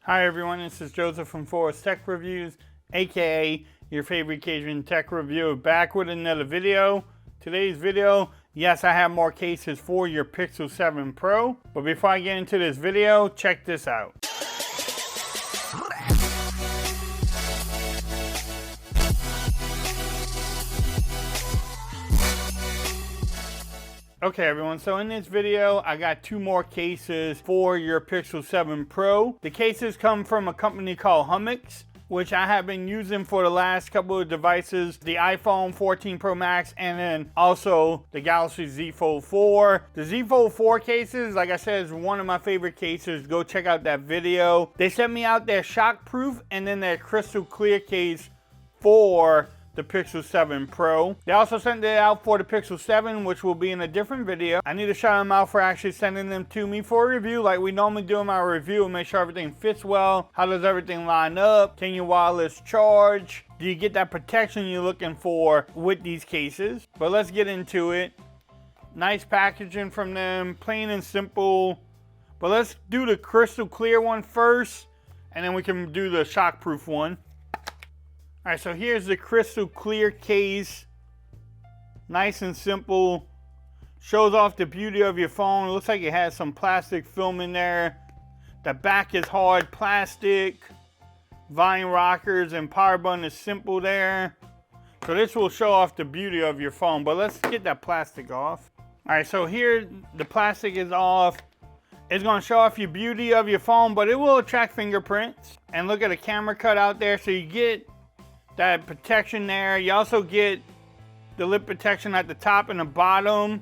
Hi everyone, this is Joseph from Forest Tech Reviews, aka your favorite Cajun tech reviewer, back with another video. Today's video, yes, I have more cases for your Pixel 7 Pro, but before I get into this video, check this out. Okay everyone, so in this video, I got two more cases for your Pixel 7 Pro. The cases come from a company called Hummix, which I have been using for the last couple of devices, the iPhone 14 Pro Max, and then also the Galaxy Z Fold 4. The Z Fold 4 cases, like I said, is one of my favorite cases. Go check out that video. They sent me out their shockproof and then their crystal clear case for the Pixel 7 Pro. They also sent it out for the Pixel 7, which will be in a different video. I need to shout them out for actually sending them to me for a review like we normally do in our review and make sure everything fits well. How does everything line up? Can you wireless charge? Do you get that protection you're looking for with these cases? But let's get into it. Nice packaging from them, plain and simple. But let's do the crystal clear one first, and then we can do the shockproof one. All right, so here's the crystal clear case. Nice and simple. Shows off the beauty of your phone. It looks like it has some plastic film in there. The back is hard plastic. Vine rockers and power button is simple there. So this will show off the beauty of your phone, but let's get that plastic off. All right, so here the plastic is off. It's gonna show off your beauty of your phone, but it will attract fingerprints. And look at the camera cut out there, so you get that protection there. You also get the lip protection at the top and the bottom.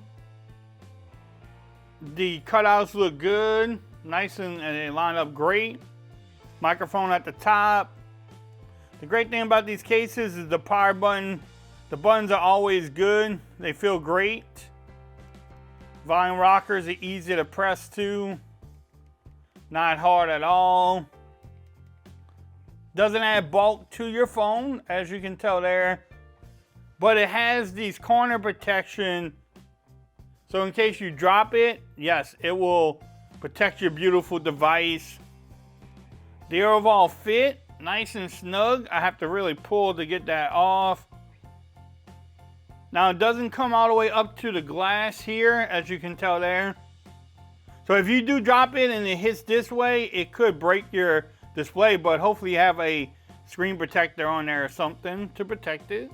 The cutouts look good, nice, and they line up great. Microphone at the top. The great thing about these cases is the power button. The buttons are always good. They feel great. Vine rockers are easy to press too. Not hard at all. Doesn't add bulk to your phone, as you can tell there. But it has these corner protection. So in case you drop it, yes, it will protect your beautiful device. The overall fit, nice and snug. I have to really pull to get that off. Now it doesn't come all the way up to the glass here, as you can tell there. So if you do drop it and it hits this way, it could break your display, but hopefully you have a screen protector on there or something to protect it.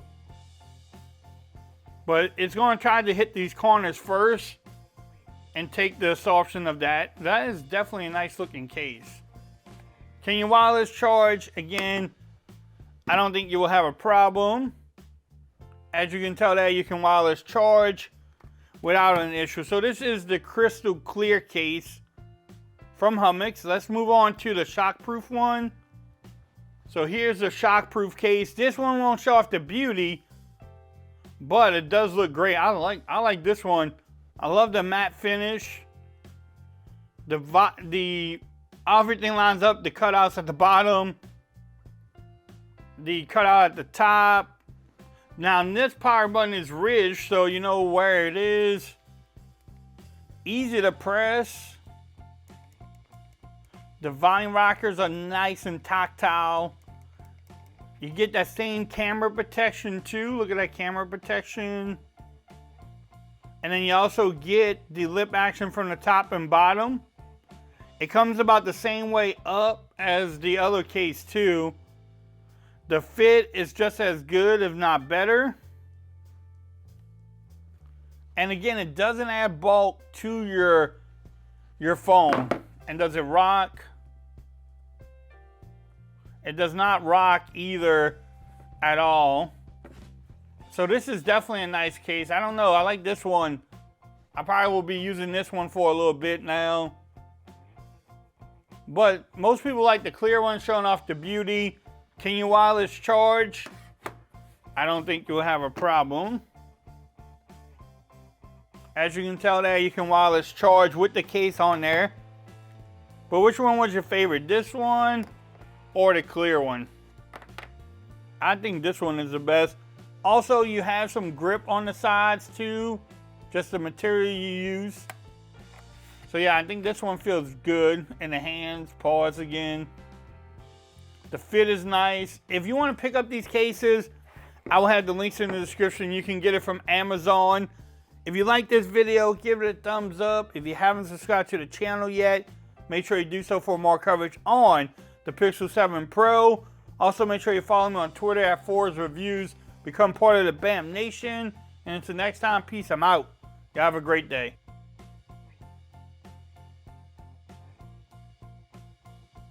But it's going to try to hit these corners first and take the absorption of that. That is definitely a nice looking case. Can you wireless charge? Again, I don't think you will have a problem. As you can tell there, you can wireless charge without an issue. So this is the crystal clear case from Hummix. Let's move on to the shockproof one. So here's the shockproof case. This one won't show off the beauty, but it does look great. I like this one. I love the matte finish. Everything lines up. The cutouts at the bottom, the cutout at the top. Now this power button is ridged, so you know where it is. Easy to press. The vine rockers are nice and tactile. You get that same camera protection too. Look at that camera protection. And then you also get the lip action from the top and bottom. It comes about the same way up as the other case too. The fit is just as good, if not better. And again, it doesn't add bulk to your phone. And does it rock? It does not rock either at all. So this is definitely a nice case. I don't know, I like this one. I probably will be using this one for a little bit now. But most people like the clear one, showing off the beauty. Can you wireless charge? I don't think you'll have a problem. As you can tell there, you can wireless charge with the case on there. But which one was your favorite? This one or the clear one? I think this one is the best. Also, you have some grip on the sides too. Just the material you use. So yeah, I think this one feels good in the hands. Pause again. The fit is nice. If you want to pick up these cases, I will have the links in the description. You can get it from Amazon. If you like this video, give it a thumbs up. If you haven't subscribed to the channel yet, make sure you do so for more coverage on the Pixel 7 Pro. Also, make sure you follow me on Twitter at Forrest Reviews. Become part of the BAM Nation. And until next time, peace. I'm out. Y'all have a great day.